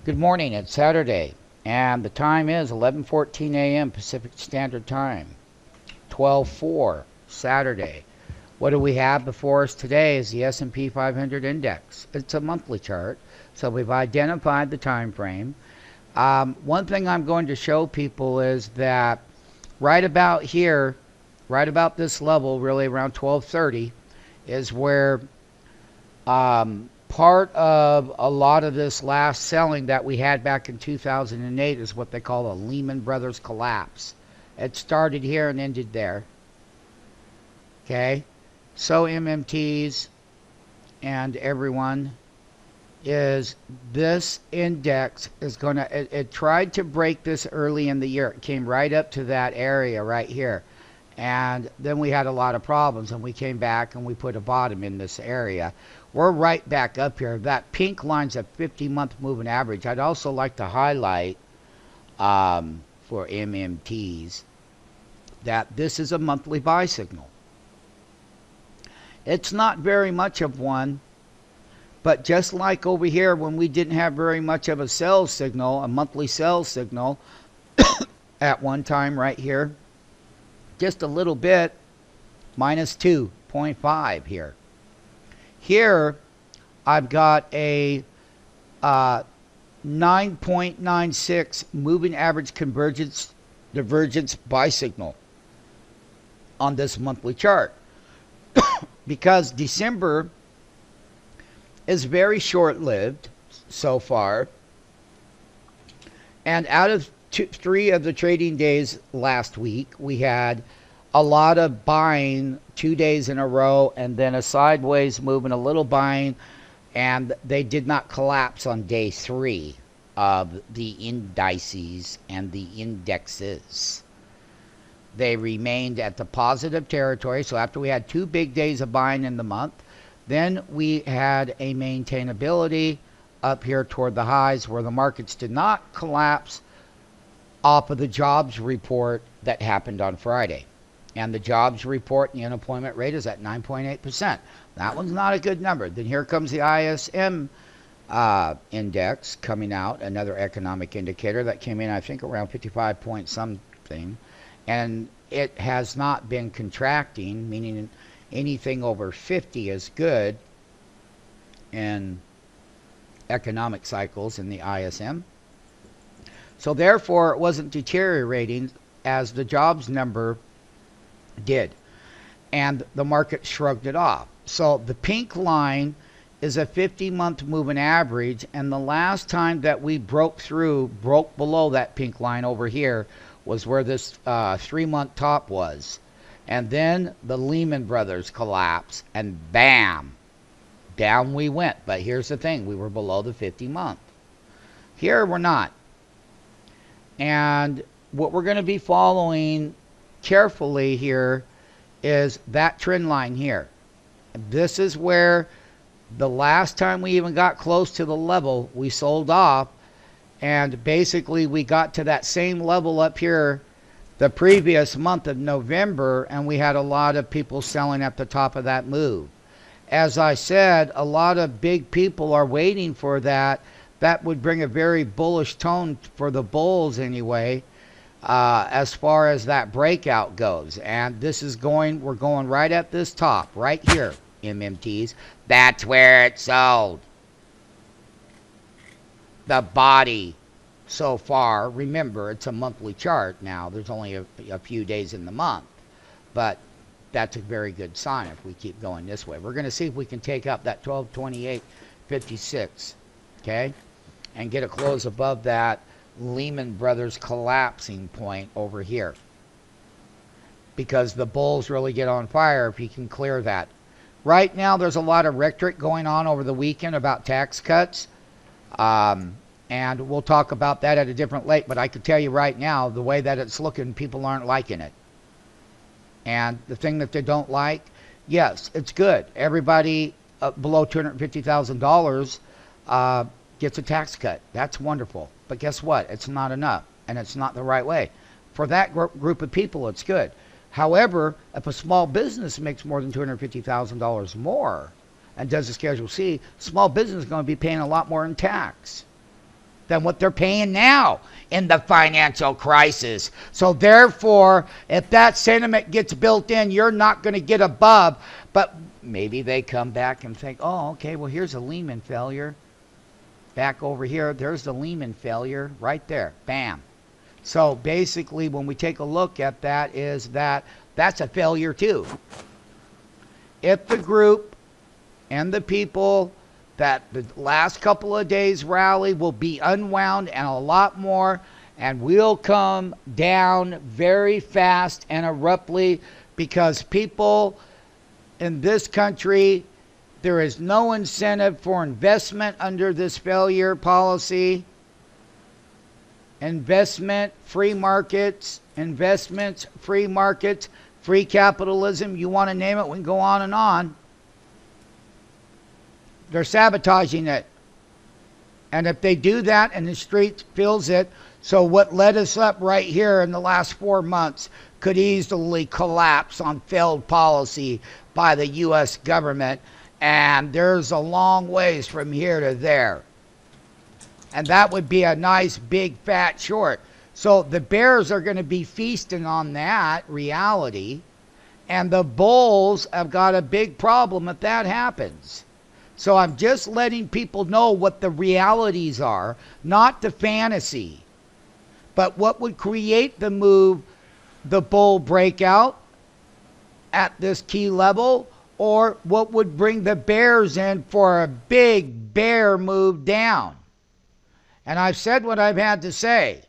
Good morning, it's Saturday, and the time is 11:14 a.m. Pacific Standard Time, 12:04 Saturday. What do we have before us today is the S&P 500 index. It's a monthly chart, so we've identified the time frame. One thing I'm going to show people is that right about here, right about this level, really around 1230, is where part of a lot of this last selling that we had back in 2008 is what they call a Lehman Brothers collapse. It started here and ended there. Okay, so MMTs and everyone is this index is going to, it tried to break this early in the year. It came right up to that area right here. And then we had a lot of problems, and we came back and we put a bottom in this area. We're right back up here. That pink line's a 50-month moving average. I'd also like to highlight for MMTs that this is a monthly buy signal. It's not very much of one, but just like over here when we didn't have very much of a sell signal, a monthly sell signal at one time right here, just a little bit, minus 2.5 here. Here, I've got a 9.96 moving average divergence buy signal on this monthly chart. Because December is very short-lived so far. And out of 3 of the trading days last week, we had a lot of buying 2 days in a row and then a sideways moving, a little buying, and they did not collapse on day 3 of the indices and the indexes. They remained at the positive territory. So after we had 2 big days of buying in the month, then we had a maintainability up here toward the highs where the markets did not collapse off of the jobs report that happened on Friday. And the jobs report and the unemployment rate is at 9.8%. That one's not a good number. Then here comes the ISM index coming out, another economic indicator that came in, I think, around 55 point something. And it has not been contracting, meaning anything over 50 is good in economic cycles in the ISM. So therefore, it wasn't deteriorating as the jobs number did. And the market shrugged it off. So the pink line is a 50-month moving average. And the last time that we broke below that pink line over here was where this 3-month top was. And then the Lehman Brothers collapse. And bam, down we went. But here's the thing. We were below the 50-month. Here we're not. And what we're going to be following carefully here is that trend line here. This is where the last time we even got close to the level, we sold off. And basically we got to that same level up here the previous month of November, and we had a lot of people selling at the top of that move. As I said, a lot of big people are waiting for that. That would bring a very bullish tone for the bulls anyway, as far as that breakout goes. And this is we're going right at this top, right here, MMTs. That's where it sold. The body so far, remember, it's a monthly chart now. There's only a few days in the month. But that's a very good sign if we keep going this way. We're going to see if we can take up that 1228.56, okay? And get a close above that Lehman Brothers collapsing point over here. Because the bulls really get on fire if you can clear that. Right now, there's a lot of rhetoric going on over the weekend about tax cuts. And we'll talk about that at a different late. But I can tell you right now, the way that it's looking, people aren't liking it. And the thing that they don't like, yes, it's good. Everybody below $250,000 gets a tax cut. That's wonderful. But guess what? It's not enough. And it's not the right way. For that group of people, it's good. However, if a small business makes more than $250,000 more and does a Schedule C, small business is going to be paying a lot more in tax. than what they're paying now in the financial crisis. So therefore, if that sentiment gets built in, you're not going to get above. But maybe they come back and think, oh, okay, well, here's a Lehman failure. Back over here, there's the Lehman failure right there. Bam. So basically, when we take a look at that, is that that's a failure too. If the group and the people that the last couple of days rally will be unwound and a lot more, and we'll come down very fast and abruptly, because people in this country, there is no incentive for investment under this failure policy. Investment, free markets, investments, free markets, free capitalism, you want to name it, we can go on and on. They're sabotaging it. And if they do that and the street feels it, so what led us up right here in the last 4 months could easily collapse on failed policy by the U.S. government. And there's a long ways from here to there. And that would be a nice big fat short. So the bears are going to be feasting on that reality. And the bulls have got a big problem if that happens. So I'm just letting people know what the realities are, not the fantasy. But what would create the move, the bull breakout at this key level, or what would bring the bears in for a big bear move down. And I've said what I've had to say.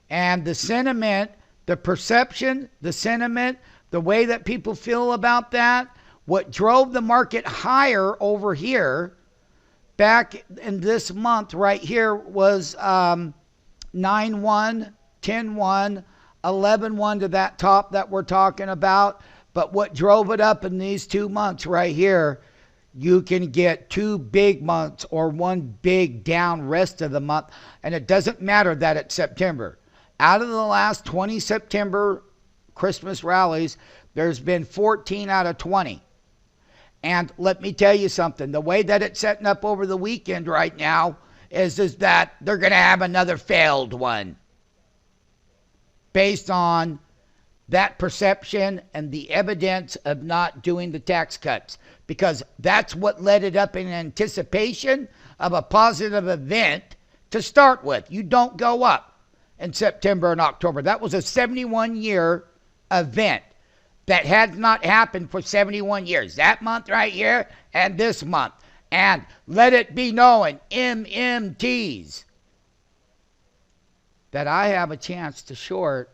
And the sentiment, the perception, the sentiment, the way that people feel about that, what drove the market higher over here back in this month right here was 9-1, 10-1, 11-1 to that top that we're talking about. But what drove it up in these 2 months right here, you can get 2 big months or 1 big down rest of the month. And it doesn't matter that it's September. Out of the last 20 September Christmas rallies, there's been 14 out of 20. And let me tell you something. The way that it's setting up over the weekend right now is that they're going to have another failed one. Based on that perception and the evidence of not doing the tax cuts, because that's what led it up in anticipation of a positive event to start with. You don't go up in September and October. That was a 71-year event that had not happened for 71 years. That month right here and this month. And let it be known, MMTs, that I have a chance to short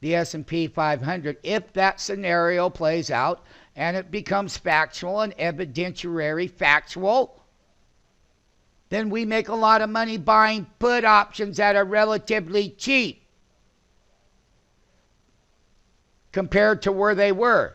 the S&P 500 if that scenario plays out and it becomes factual and evidentiary factual. Then we make a lot of money buying put options that are relatively cheap compared to where they were.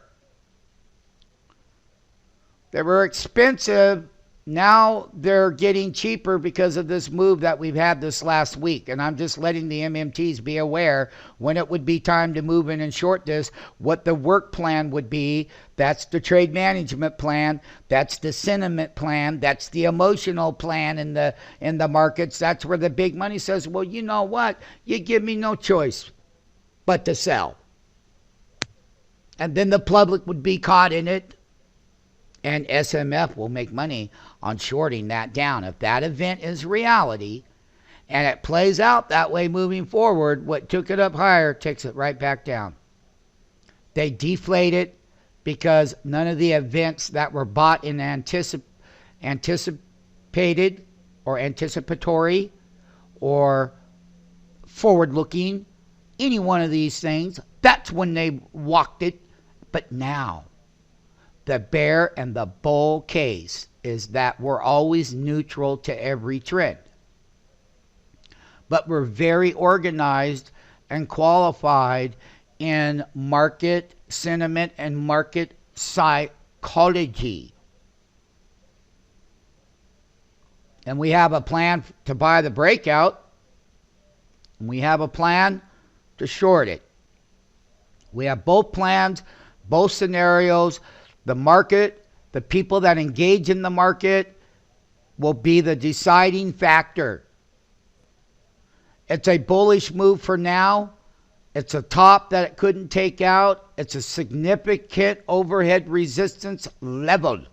They were expensive. Now they're getting cheaper because of this move that we've had this last week. And I'm just letting the MMTs be aware when it would be time to move in and short this, what the work plan would be. That's the trade management plan. That's the sentiment plan. That's the emotional plan in the markets. That's where the big money says, well, you know what? You give me no choice but to sell. And then the public would be caught in it. And SMF will make money on shorting that down. If that event is reality and it plays out that way moving forward, what took it up higher takes it right back down. They deflate it because none of the events that were bought in anticipated or anticipatory or forward-looking, any one of these things, that's when they walked it. But now, the bear and the bull case is that we're always neutral to every trend. But we're very organized and qualified in market sentiment and market psychology. And we have a plan to buy the breakout. And we have a plan to short it. We have both plans, both scenarios. The market, the people that engage in the market, will be the deciding factor. It's a bullish move for now. It's a top that it couldn't take out. It's a significant overhead resistance level.